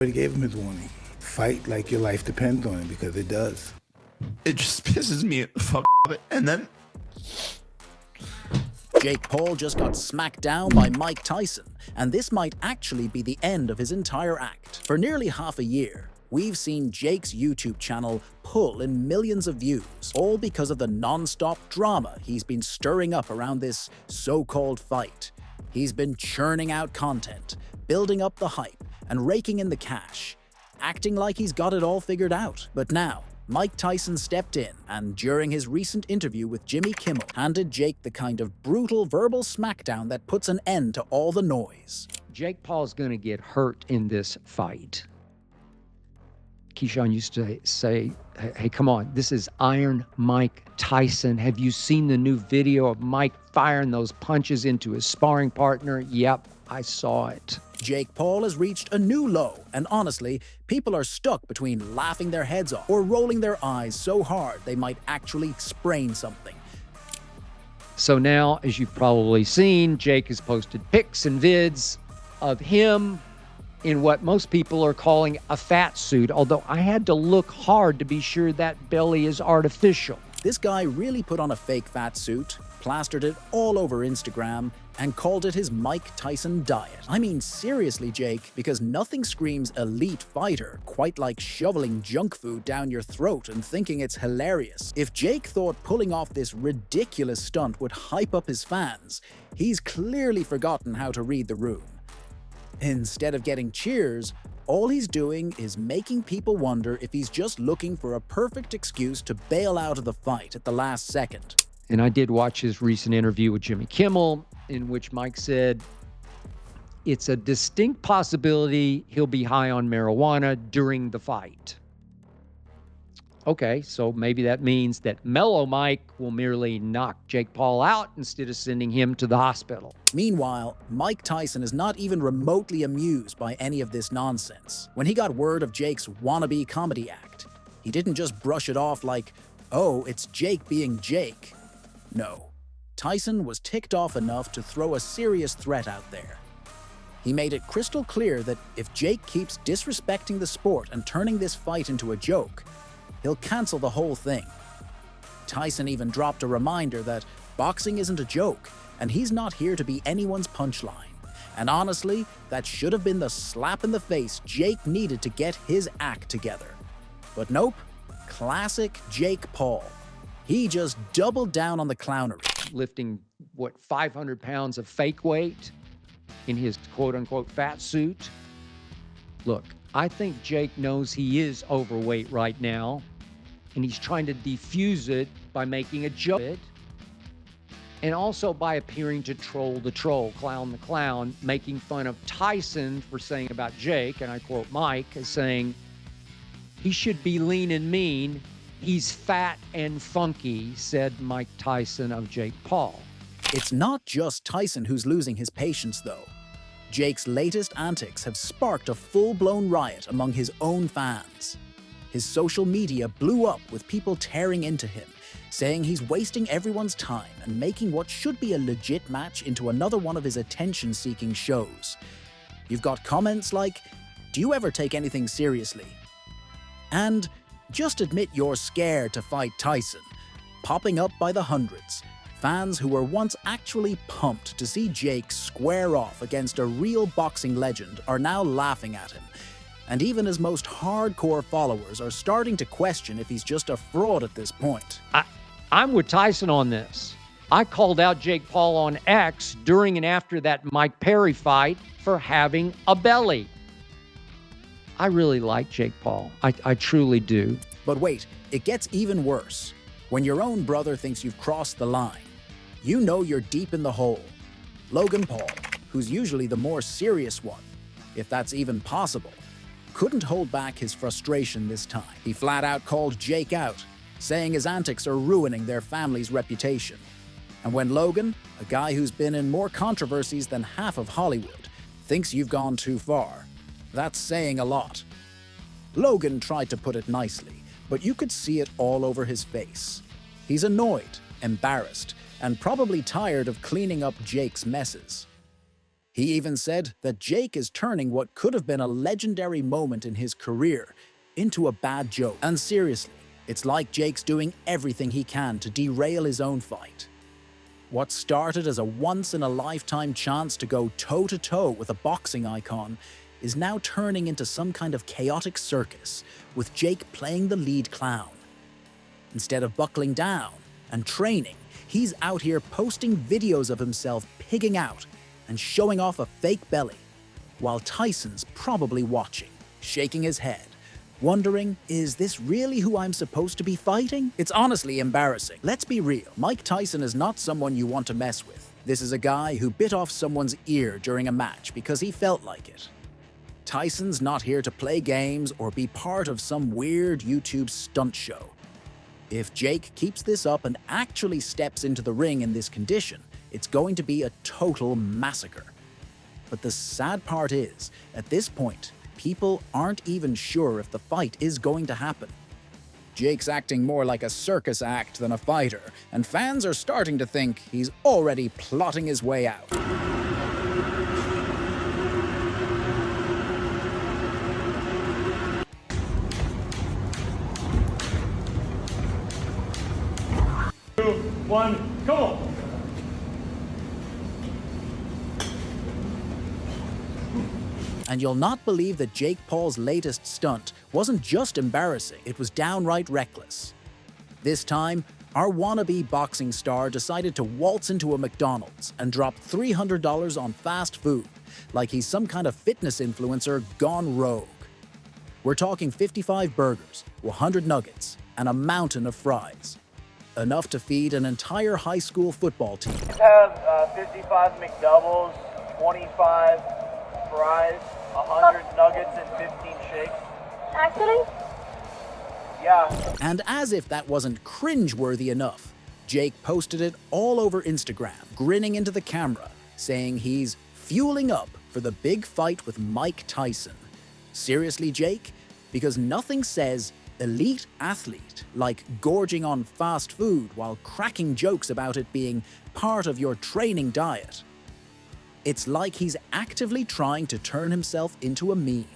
Already gave him his warning. Fight like your life depends on it, because it does. It just pisses me the fuck off. And then Jake Paul just got smacked down by Mike Tyson, and this might actually be the end of his entire act. For nearly half a year, we've seen Jake's YouTube channel pull in millions of views, all because of the non-stop drama he's been stirring up around this so-called fight. He's been churning out content, building up the hype, and raking in the cash, acting like he's got it all figured out. But now, Mike Tyson stepped in and, during his recent interview with Jimmy Kimmel, handed Jake the kind of brutal verbal smackdown that puts an end to all the noise. Jake Paul's going to get hurt in this fight. Keyshawn used to say, hey, come on, this is Iron Mike Tyson. Have you seen the new video of Mike firing those punches into his sparring partner? Yep, I saw it. Jake Paul has reached a new low, and honestly, people are stuck between laughing their heads off or rolling their eyes so hard they might actually sprain something. So now, as you've probably seen, Jake has posted pics and vids of him in what most people are calling a fat suit, although I had to look hard to be sure that belly is artificial. This guy really put on a fake fat suit, plastered it all over Instagram, and called it his Mike Tyson diet. I mean, seriously, Jake, because nothing screams elite fighter quite like shoveling junk food down your throat and thinking it's hilarious. If Jake thought pulling off this ridiculous stunt would hype up his fans, he's clearly forgotten how to read the room. Instead of getting cheers, all he's doing is making people wonder if he's just looking for a perfect excuse to bail out of the fight at the last second. And I did watch his recent interview with Jimmy Kimmel, in which Mike said it's a distinct possibility he'll be high on marijuana during the fight. Okay, so maybe that means that Mellow Mike will merely knock Jake Paul out instead of sending him to the hospital. Meanwhile, Mike Tyson is not even remotely amused by any of this nonsense. When he got word of Jake's wannabe comedy act, he didn't just brush it off like, oh, it's Jake being Jake. No. Tyson was ticked off enough to throw a serious threat out there. He made it crystal clear that if Jake keeps disrespecting the sport and turning this fight into a joke, he'll cancel the whole thing. Tyson even dropped a reminder that boxing isn't a joke, and he's not here to be anyone's punchline. And honestly, that should have been the slap in the face Jake needed to get his act together. But nope, classic Jake Paul. He just doubled down on the clownery. Lifting, 500 pounds of fake weight in his quote-unquote fat suit. Look, I think Jake knows he is overweight right now, and he's trying to defuse it by making a joke, and also by appearing to troll the troll, clown the clown, making fun of Tyson for saying about Jake, and I quote Mike as saying, he should be lean and mean, he's fat and funky, said Mike Tyson of Jake Paul. It's not just Tyson who's losing his patience, though. Jake's latest antics have sparked a full-blown riot among his own fans. His social media blew up with people tearing into him, saying he's wasting everyone's time and making what should be a legit match into another one of his attention-seeking shows. You've got comments like, "Do you ever take anything seriously?" And "Just admit you're scared to fight Tyson," popping up by the hundreds. Fans who were once actually pumped to see Jake square off against a real boxing legend are now laughing at him. And even his most hardcore followers are starting to question if he's just a fraud at this point. I'm with Tyson on this. I called out Jake Paul on X during and after that Mike Perry fight for having a belly. I really like Jake Paul. I truly do. But wait, it gets even worse. When your own brother thinks you've crossed the line, you know you're deep in the hole. Logan Paul, who's usually the more serious one, if that's even possible, couldn't hold back his frustration this time. He flat out called Jake out, saying his antics are ruining their family's reputation. And when Logan, a guy who's been in more controversies than half of Hollywood, thinks you've gone too far, that's saying a lot. Logan tried to put it nicely, but you could see it all over his face. He's annoyed, embarrassed, and probably tired of cleaning up Jake's messes. He even said that Jake is turning what could have been a legendary moment in his career into a bad joke. And seriously, it's like Jake's doing everything he can to derail his own fight. What started as a once-in-a-lifetime chance to go toe-to-toe with a boxing icon is now turning into some kind of chaotic circus, with Jake playing the lead clown. Instead of buckling down and training, he's out here posting videos of himself pigging out and showing off a fake belly, while Tyson's probably watching, shaking his head, wondering, is this really who I'm supposed to be fighting? It's honestly embarrassing. Let's be real, Mike Tyson is not someone you want to mess with. This is a guy who bit off someone's ear during a match because he felt like it. Tyson's not here to play games or be part of some weird YouTube stunt show. If Jake keeps this up and actually steps into the ring in this condition, it's going to be a total massacre. But the sad part is, at this point, people aren't even sure if the fight is going to happen. Jake's acting more like a circus act than a fighter, and fans are starting to think he's already plotting his way out. One, come on. And you'll not believe that Jake Paul's latest stunt wasn't just embarrassing, it was downright reckless. This time, our wannabe boxing star decided to waltz into a McDonald's and drop $300 on fast food, like he's some kind of fitness influencer gone rogue. We're talking 55 burgers, 100 nuggets, and a mountain of fries. Enough to feed an entire high school football team. Have 55 McDoubles, 25 fries, 100 nuggets, and 15 shakes. Actually? Yeah. And as if that wasn't cringe-worthy enough, Jake posted it all over Instagram, grinning into the camera, saying he's fueling up for the big fight with Mike Tyson. Seriously, Jake? Because nothing says elite athlete like gorging on fast food while cracking jokes about it being part of your training diet. It's like he's actively trying to turn himself into a meme.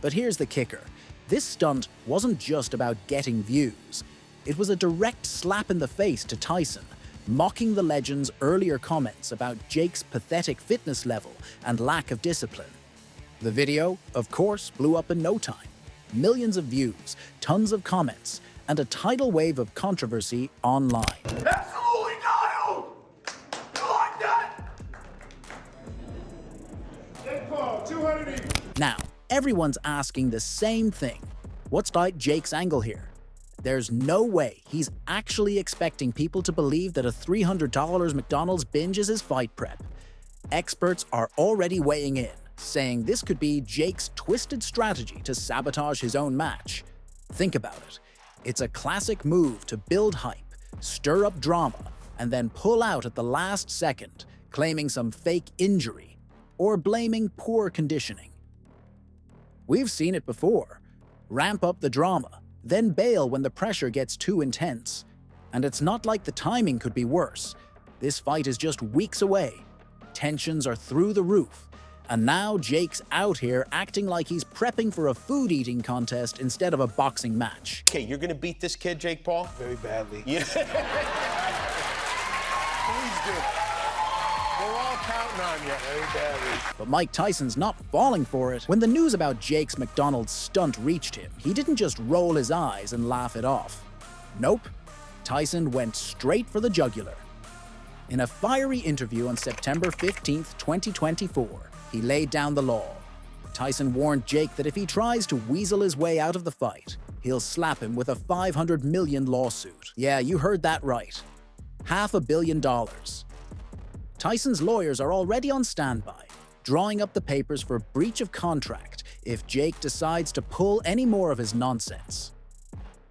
But here's the kicker. This stunt wasn't just about getting views. It was a direct slap in the face to Tyson, mocking the legend's earlier comments about Jake's pathetic fitness level and lack of discipline. The video, of course, blew up in no time. Millions of views, tons of comments, and a tidal wave of controversy online. Absolutely dialed! You like that? Jake Paul, 200 even. Now, everyone's asking the same thing. What's Jake's angle here? There's no way he's actually expecting people to believe that a $300 McDonald's binge is his fight prep. Experts are already weighing in, saying this could be Jake's twisted strategy to sabotage his own match. Think about it. It's a classic move to build hype, stir up drama, and then pull out at the last second, claiming some fake injury or blaming poor conditioning. We've seen it before. Ramp up the drama, then bail when the pressure gets too intense. And it's not like the timing could be worse. This fight is just weeks away. Tensions are through the roof. And now Jake's out here acting like he's prepping for a food-eating contest instead of a boxing match. Okay, you're gonna beat this kid, Jake Paul? Very badly. Yeah. Please do. We're all counting on you. Very badly. But Mike Tyson's not falling for it. When the news about Jake's McDonald's stunt reached him, he didn't just roll his eyes and laugh it off. Nope. Tyson went straight for the jugular. In a fiery interview on September 15th, 2024, he laid down the law. Tyson warned Jake that if he tries to weasel his way out of the fight, he'll slap him with a $500 million lawsuit. Yeah, you heard that right. $500 million. Tyson's lawyers are already on standby, drawing up the papers for breach of contract if Jake decides to pull any more of his nonsense.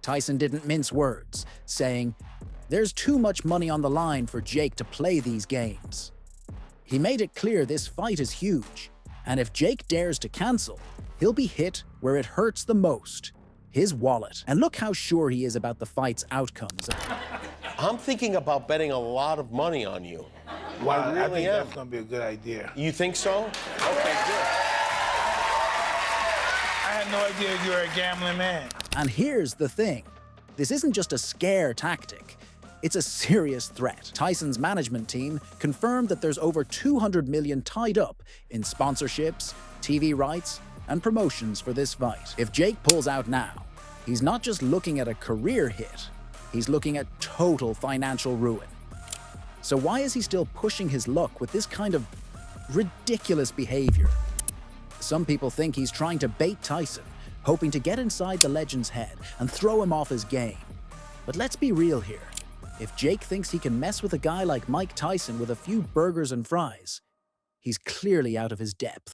Tyson didn't mince words, saying, "There's too much money on the line for Jake to play these games." He made it clear this fight is huge, and if Jake dares to cancel, he'll be hit where it hurts the most, his wallet. And look how sure he is about the fight's outcomes. I'm thinking about betting a lot of money on you. Wow, I I really think am. that's gonna be a good idea. You think so? Okay, good. I had no idea you were a gambling man. And here's the thing. This isn't just a scare tactic. It's a serious threat. Tyson's management team confirmed that there's over $200 million tied up in sponsorships, TV rights, and promotions for this fight. If Jake pulls out now, he's not just looking at a career hit, he's looking at total financial ruin. So why is he still pushing his luck with this kind of ridiculous behavior? Some people think he's trying to bait Tyson, hoping to get inside the legend's head and throw him off his game. But let's be real here. If Jake thinks he can mess with a guy like Mike Tyson with a few burgers and fries, he's clearly out of his depth.